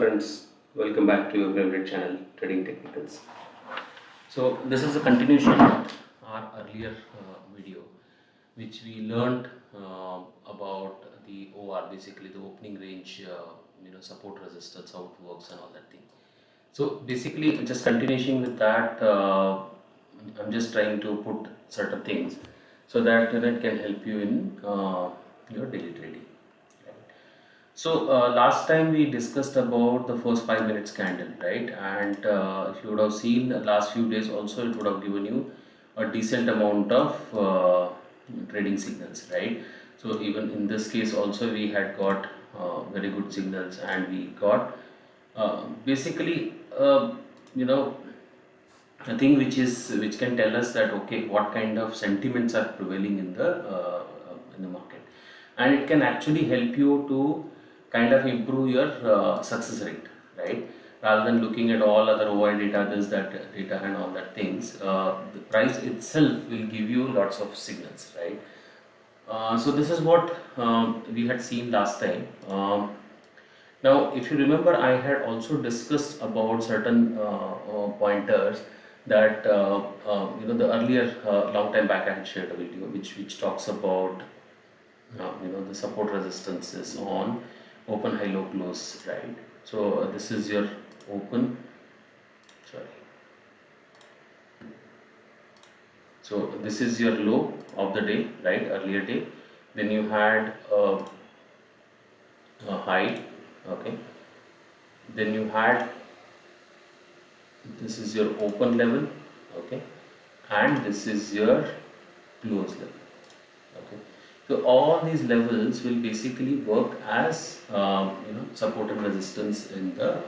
friends, welcome back to your favorite channel, Trading Technicals. So this is a continuation of our earlier video, which we learned about the OR, basically the opening range, support resistance, how it works and all that thing. So basically, just continuation with that, I'm just trying to put certain things so that it can help you in your daily trading. So last time we discussed about the first 5 minutes candle, right? And if you would have seen the last few days also, it would have given you a decent amount of trading signals, right? So even in this case also we had got very good signals, and we got basically a thing which can tell us that okay, what kind of sentiments are prevailing in the market, and it can actually help you to kind of improve your success rate, right? Rather than looking at all other OI data, this, that data, and all that things, the price itself will give you lots of signals, right? So this is what we had seen last time. Now, if you remember, I had also discussed about certain pointers that the earlier long time back I had shared a video which talks about the support resistances on open, high, low, close, right? So this is your open, sorry. So this is your low of the day, right? Earlier day. Then you had a high, okay. Then you had, this is your open level, okay, and this is your close level, okay. So all these levels will basically work as support and resistance in the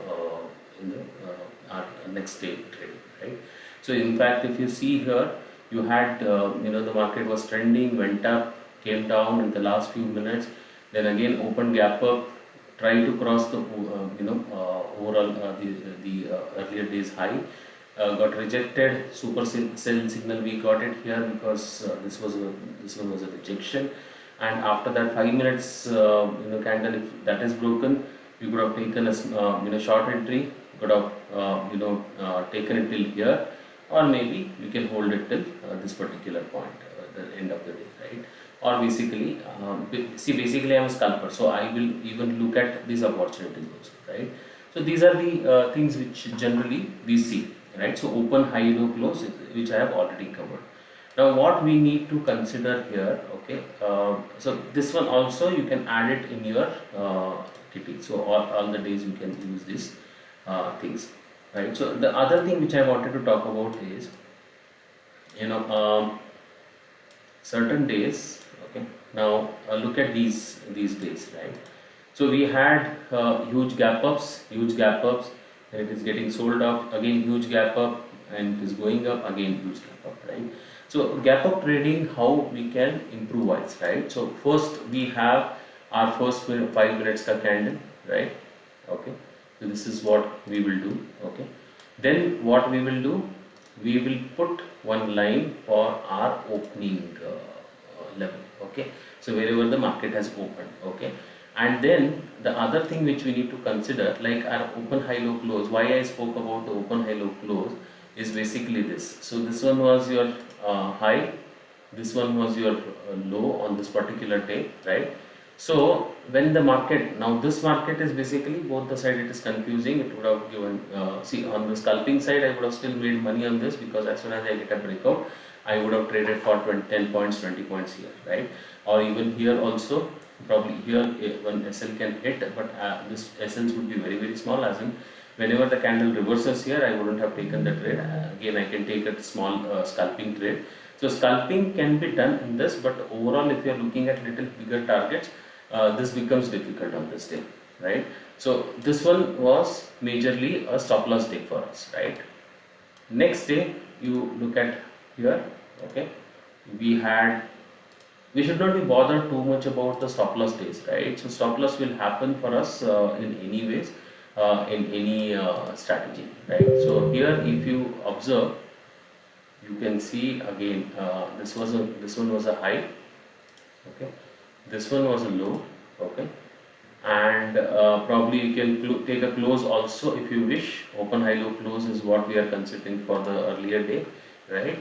our next day trading, right? So in fact, if you see here, you had the market was trending, went up, came down in the last few minutes, then again open gap up, try to cross the overall the earlier days high, got rejected. Super sell signal we got it here because this one was a rejection, and after that 5 minutes candle, if that is broken, you could have taken a short entry, could have taken it till here, or maybe you can hold it till this particular point, the end of the day, right? Or basically, basically I'm a scalper, so I will even look at these opportunities also, right? So these are the things which generally we see, right? So open, high, low, close, which I have already covered. Now what we need to consider here, okay, so this one also you can add it in your kitty. So all the days you can use these things, right? So the other thing which I wanted to talk about is, certain days, okay. Now look at these days, right? So we had huge gap ups, and it is getting sold off, again huge gap up, and it is going up, again huge gap up, right? So gap up trading, how we can improvise, right? So first we have our first 5 minutes ka candle, right? Okay, so this is what we will do, okay. Then what we will do, we will put one line for our opening level, okay. So wherever the market has opened, okay. And then the other thing which we need to consider, like our open, high, low, close. Why I spoke about the open, high, low, close is basically this. So this one was your high, this one was your low on this particular day, right? So when the market, now this market is basically both the side, it is confusing. It would have given, see, on the scalping side I would have still made money on this, because as soon as I get a breakout, I would have traded for 10 points, 20 points here, right? Or even here also, probably here one SL can hit, but this SLs would be very, very small, as in whenever the candle reverses here, I wouldn't have taken the trade. Again, I can take a small scalping trade. So scalping can be done in this, but overall if you are looking at little bigger targets, this becomes difficult on this day, right? So this one was majorly a stop loss day for us, right? Next day you look at here, okay, we should not be bothered too much about the stop loss days, right? So stop loss will happen for us in any ways, in any strategy, right? So here if you observe, you can see again, this one was a high, okay, this one was a low, okay, and probably you can take a close also if you wish. Open, high, low close is what we are considering for the earlier day, right?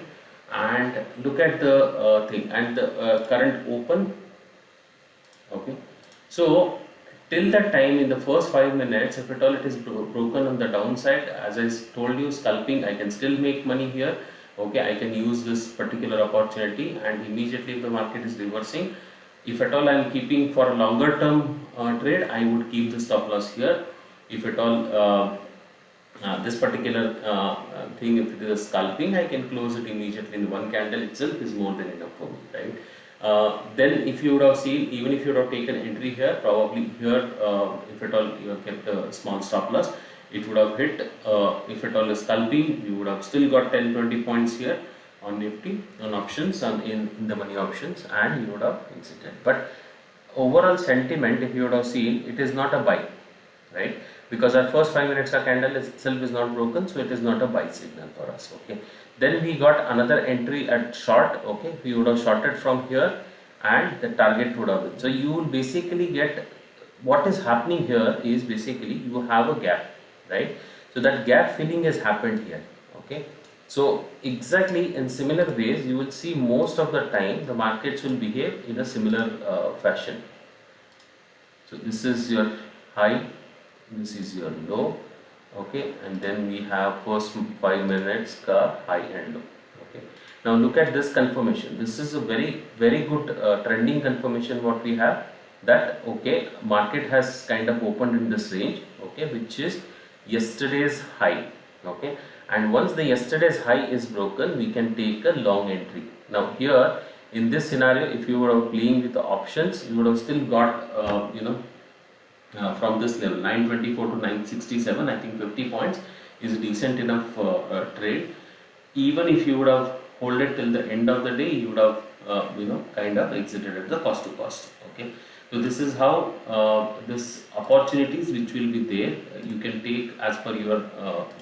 And look at the thing and the current open. Okay, so till that time in the first 5 minutes, if at all it is broken on the downside, as I told you, scalping, I can still make money here. Okay, I can use this particular opportunity, and immediately if the market is reversing, if at all I am keeping for a longer term trade, I would keep the stop loss here. If at all this particular thing, if it is a scalping, I can close it immediately in one candle itself is more than enough for me, right? Then if you would have seen, even if you would have taken entry here, probably here, if at all you have kept a small stop loss, it would have hit, if at all is scalping, you would have still got 10-20 points here on Nifty, on options, and in the money options, and you would have exited. But overall sentiment, if you would have seen, it is not a buy, right? Because our first 5 minutes candle itself is not broken, so it is not a buy signal for us. Okay, then we got another entry at short. Okay, we would have shorted from here, and the target would have been. So you will basically get what is happening here is basically you have a gap, right? So that gap filling has happened here. Okay, so exactly in similar ways, you will see most of the time the markets will behave in a similar fashion. So this is your high, this is your low, okay, and then we have first 5 minutes ka high and low. Okay, now look at this confirmation. This is a very good trending confirmation what we have, that okay, market has kind of opened in this range, okay, which is yesterday's high. Okay, and once the yesterday's high is broken, we can take a long entry. Now here in this scenario, if you were playing with the options, you would have still got from this level 924 to 967, I think 50 points is a decent enough trade. Even if you would have hold it till the end of the day, you would have kind of exited at the cost to cost. Okay, so this is how this opportunities which will be there, you can take as per your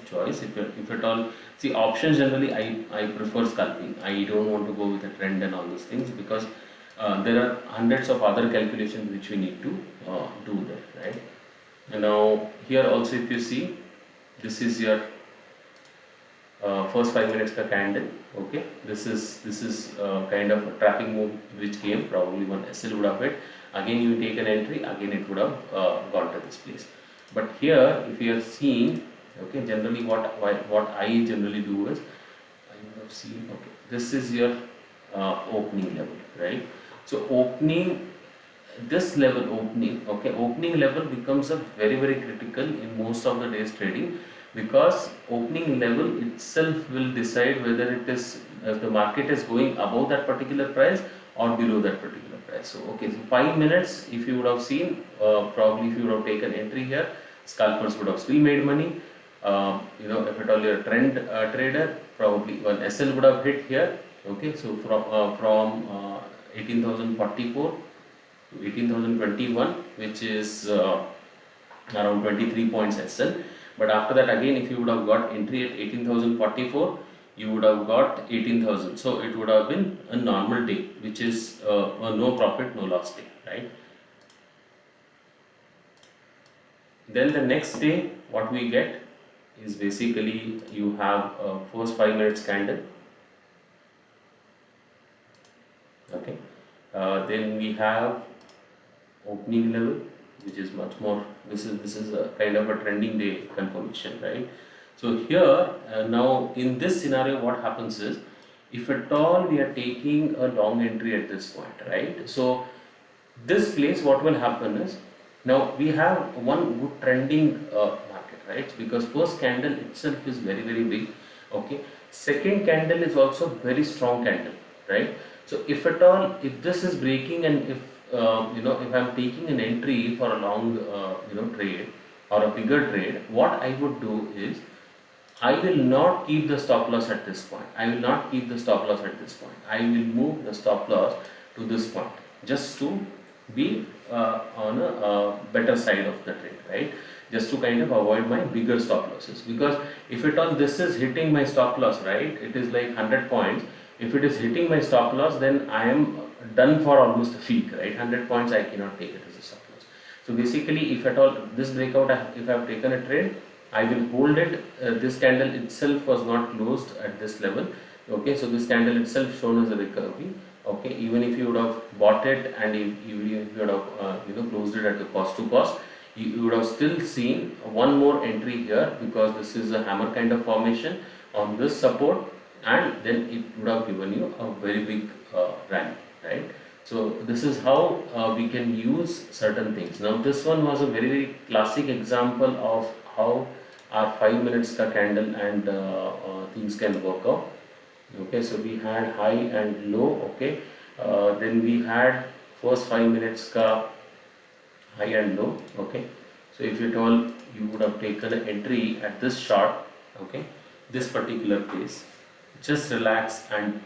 choice. If at all, see, options generally I prefer scalping. I don't want to go with a trend and all those things, because there are hundreds of other calculations which we need to do there, right? And now here also, if you see, this is your first 5 minutes ka candle. Okay, this is kind of a trapping move which came, probably one SL would have hit. Again you take an entry, again it would have gone to this place. But here if you are seeing, okay, generally what I generally do is, I would have seen, okay, this is your opening level, right? So opening, this level opening, okay, opening level becomes a very critical in most of the days trading, because opening level itself will decide whether it is, if the market is going above that particular price or below that particular price. So okay, so 5 minutes, if you would have seen, probably if you would have taken entry here, scalpers would have still made money. If at all you're a trend trader, probably one SL would have hit here. Okay, so from 18,044 to 18,021, which is around 23 points SL. But after that, again, if you would have got entry at 18,044, you would have got 18,000. So it would have been a normal day, which is a no profit, no loss day, right? Then the next day, what we get is basically you have a first 5 minutes candle. Okay, then we have opening level, which is much more, this is a kind of a trending day confirmation, right? So here now in this scenario, what happens is, if at all we are taking a long entry at this point, right? So this place, what will happen is, now we have one good trending market, right? Because first candle itself is very big. Okay, second candle is also very strong candle, right? So if at all, if this is breaking, and if if I'm taking an entry for a long trade or a bigger trade, what I would do is, I will not keep the stop loss at this point. I will not keep the stop loss at this point. I will move the stop loss to this point, just to be on a better side of the trade, right? Just to kind of avoid my bigger stop losses. Because if at all this is hitting my stop loss, right, it is like 100 points. If it is hitting my stop loss, then I am done for almost a week, right? 100 points I cannot take it as a stop loss. So basically, if at all this breakout, if I have taken a trade, I will hold it. This candle itself was not closed at this level. Okay, so this candle itself shown as a recovery. Okay, even if you would have bought it and if you would have closed it at the cost to cost, you would have still seen one more entry here, because this is a hammer kind of formation on this support, and then it would have given you a very big rally, right? So this is how we can use certain things. Now this one was a very very classic example of how our 5 minutes ka candle and things can work out. Okay, so we had high and low. Okay, then we had first 5 minutes ka high and low. Okay, so if at all you would have taken an entry at this short, okay, this particular place, just relax and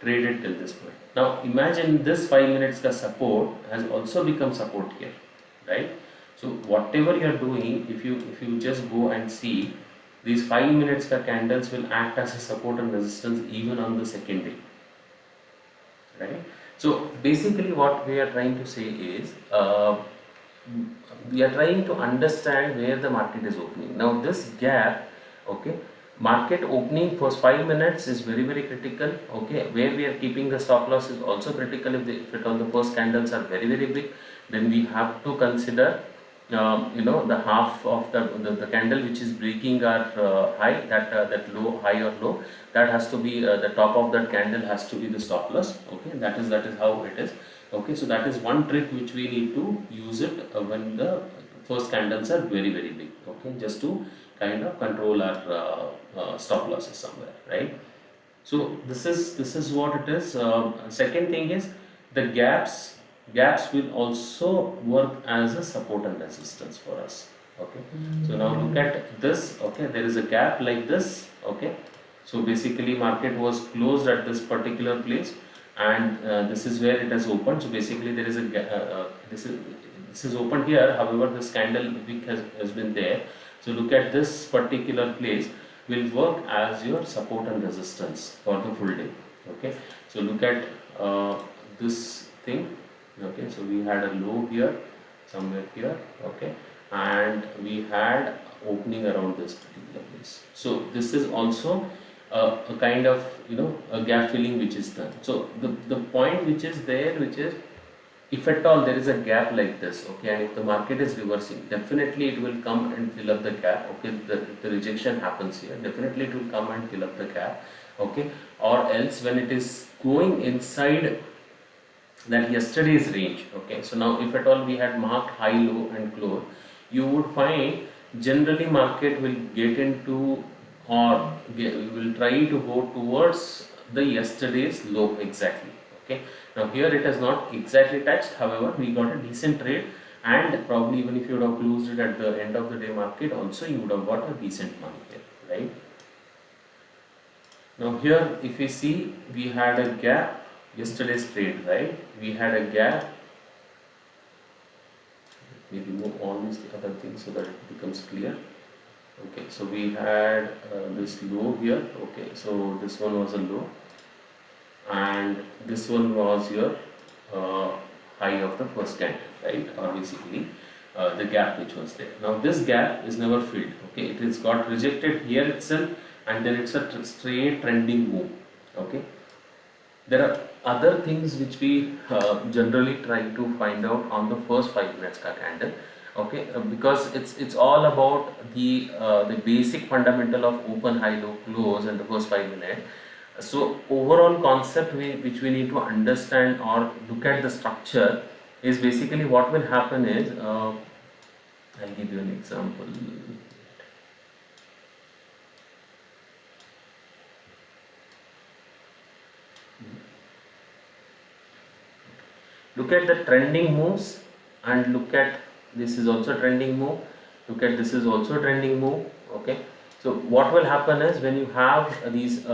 trade it till this point. Now imagine this 5 minutes ka support has also become support here, right? So whatever you are doing, if you just go and see, these 5 minutes ka candles will act as a support and resistance even on the second day, right? So basically what we are trying to say is, we are trying to understand where the market is opening. Now this gap, okay, market opening for 5 minutes is very very critical. Okay, where we are keeping the stop loss is also critical. If it on the first candles are very very big, then we have to consider the half of the candle which is breaking our high, that low, high or low, that has to be the top of that candle has to be the stop loss. Okay, that is how it is. Okay, so that is one trick which we need to use it when the first candles are very very big. Okay, just to kind of control our stop losses somewhere, right? So this is what it is. Second thing is, the gaps will also work as a support and resistance for us. Okay, so now look at this. Okay, there is a gap like this. Okay, so basically market was closed at this particular place, and this is where it has opened. So basically there is a this is opened here. However, this candle wick has been there. So look at this particular place will work as your support and resistance for the full day. Okay, so look at this thing. Okay, so we had a low here, somewhere here. Okay, and we had opening around this particular place. So this is also a kind of a gap filling which is done. So the point which is there, which is, if at all there is a gap like this, okay, and if the market is reversing, definitely it will come and fill up the gap. Okay, the rejection happens here, definitely it will come and fill up the gap. Okay, or else when it is going inside that yesterday's range. Okay, so now if at all we had marked high, low and close, you would find generally market will get into, or will try to go towards the yesterday's low exactly. Okay, now here it has not exactly touched, however we got a decent trade, and probably even if you would have closed it at the end of the day market also, you would have got a decent money here, right? Now here if we see, we had a gap yesterday's trade, right? We had a gap. We remove all these other things so that it becomes clear. Okay, so we had this low here. Okay, so this one was a low, and this one was your high of the first candle, right? Or basically the gap which was there. Now this gap is never filled. Okay, it is got rejected here itself, and then it's a straight trending move. Okay, there are other things which we generally try to find out on the first 5 minutes ka candle. Okay, because it's all about the basic fundamental of open, high, low, close and the first 5 minutes. So overall concept which we need to understand or look at the structure is basically what will happen is, I'll give you an example. Look at the trending moves and look at this is also trending move. Look at this is also trending move. Okay, so what will happen is, when you have these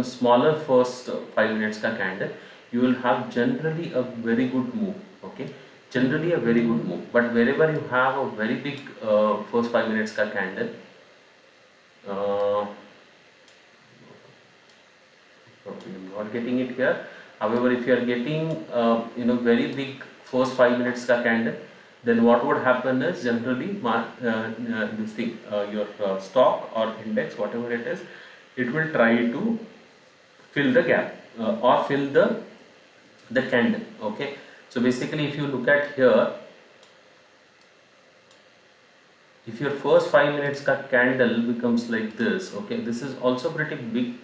smaller first 5 minutes ka candle, you will have generally a very good move. Okay, generally a very good move. But wherever you have a very big first 5 minutes ka candle, okay, I'm not getting it here. However, if you are getting very big first 5 minutes ka candle, then what would happen is generally this thing, your stock or index, whatever it is, it will try to fill the gap or fill the candle. Okay, so basically if you look at here, if your first 5 minutes ka candle becomes like this, okay, this is also pretty big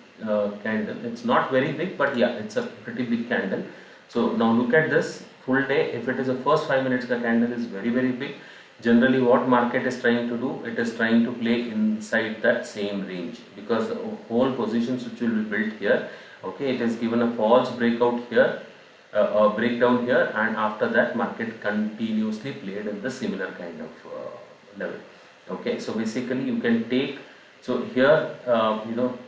candle. It's not very big, but yeah, it's a pretty big candle. So now look at this full day. If it is a first 5 minutes ka candle is very big, generally what market is trying to do, it is trying to play inside that same range, because the whole positions which will be built here, okay, it is given a false breakout here, breakdown here, and after that market continuously played in the similar kind of level. Okay, so basically you can take, so here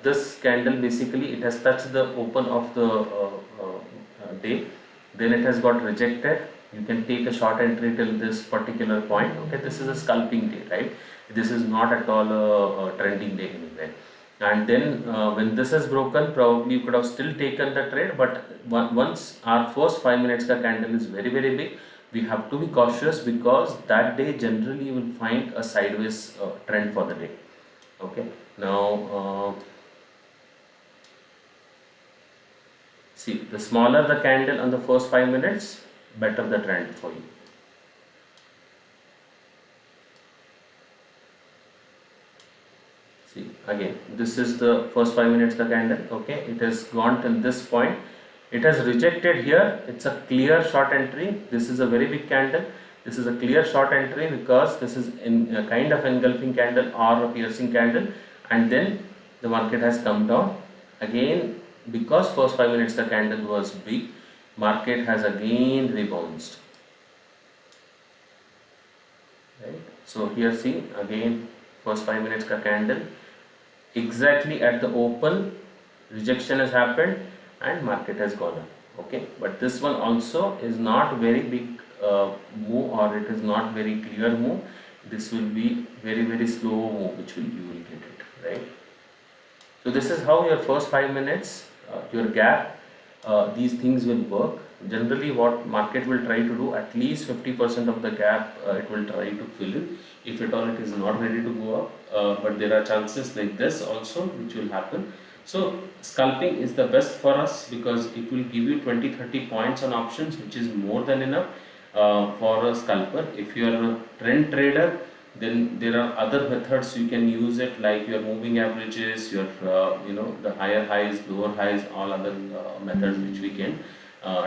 this candle basically it has touched the open of the day, then it has got rejected. You can take a short entry till this particular point. Okay, this is a scalping day, right? This is not at all a trending day anyway. And then when this is broken, probably you could have still taken the trade, but once our first 5 minutes ka candle is very big, we have to be cautious, because that day generally you will find a sideways trend for the day. Okay, now see, the smaller the candle on the first 5 minutes, better the trend for you. See, again, this is the first 5 minutes ka candle. Okay, it has gone till this point, it has rejected here. It's a clear short entry. This is a very big candle. This is a clear short entry, because this is in a kind of engulfing candle or a piercing candle, and then the market has come down again, because first 5 minutes the candle was big, market has again rebounced, right? So here see, again first 5 minutes ka candle, exactly at the open, rejection has happened and market has gone up. Okay, but this one also is not very big move, or it is not very clear move. This will be very slow move, which you will get it, right? So this is how your first 5 minutes, your gap, these things will work. Generally what market will try to do, at least 50% of the gap it will try to fill in, if at all it is not ready to go up, but there are chances like this also which will happen. So scalping is the best for us, because it will give you 20-30 points on options, which is more than enough for a scalper. If you are a trend trader, then there are other methods you can use it, like your moving averages, your the higher highs, lower highs, all other methods which we can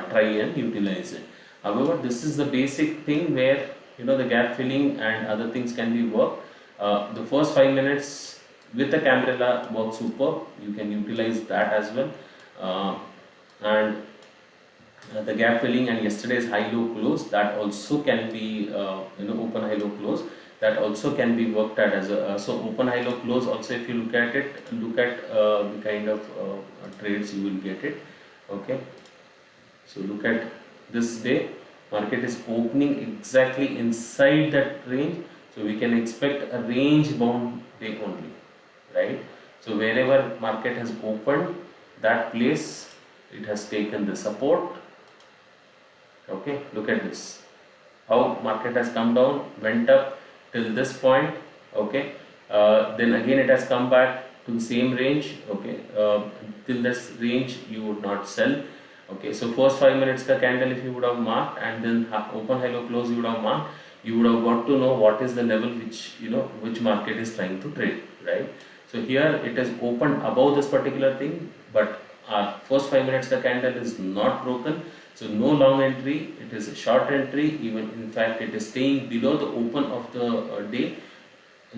try and utilize it. However, this is the basic thing where the gap filling and other things can be worked. The first 5 minutes with the cambrella works superb. You can utilize that as well, and the gap filling and yesterday's high-low close, that also can be open high-low close, that also can be worked at as a so open high-low close also. If you look at it, look at the kind of trades you will get it. Okay, so look at this day, market is opening exactly inside that range, so we can expect a range bound day only, right? So wherever market has opened, that place it has taken the support. Okay, look at this, how market has come down, went up till this point. Okay, then again it has come back to the same range. Okay, till this range you would not sell. Okay, so first 5 minutes ka candle if you would have marked, and then open high low close you would have marked, you would have got to know what is the level which which market is trying to trade, right? So here it is opened above this particular thing, but our first 5 minutes ka candle is not broken, so no long entry, it is a short entry. Even in fact it is staying below the open of the day,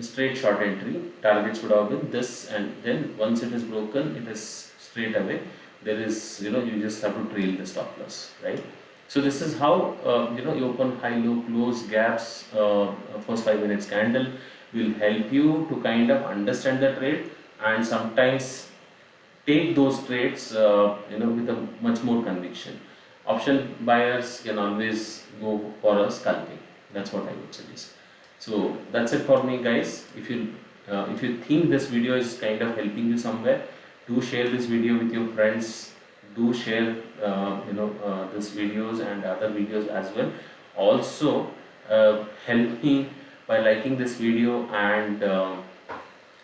straight short entry. Targets would have been this, and then once it is broken, it is straight away. There is you just have to trail the stop loss, right? So this is how you open high low close gaps. First 5 minutes candle will help you to kind of understand the trade, and sometimes take those trades with a much more conviction. Option buyers can always go for a scalping. That's what I would suggest. So that's it for me, guys. If you think this video is kind of helping you somewhere, do share this video with your friends. Do share this videos and other videos as well. Also, help me by liking this video and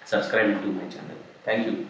subscribing to my channel. Thank you.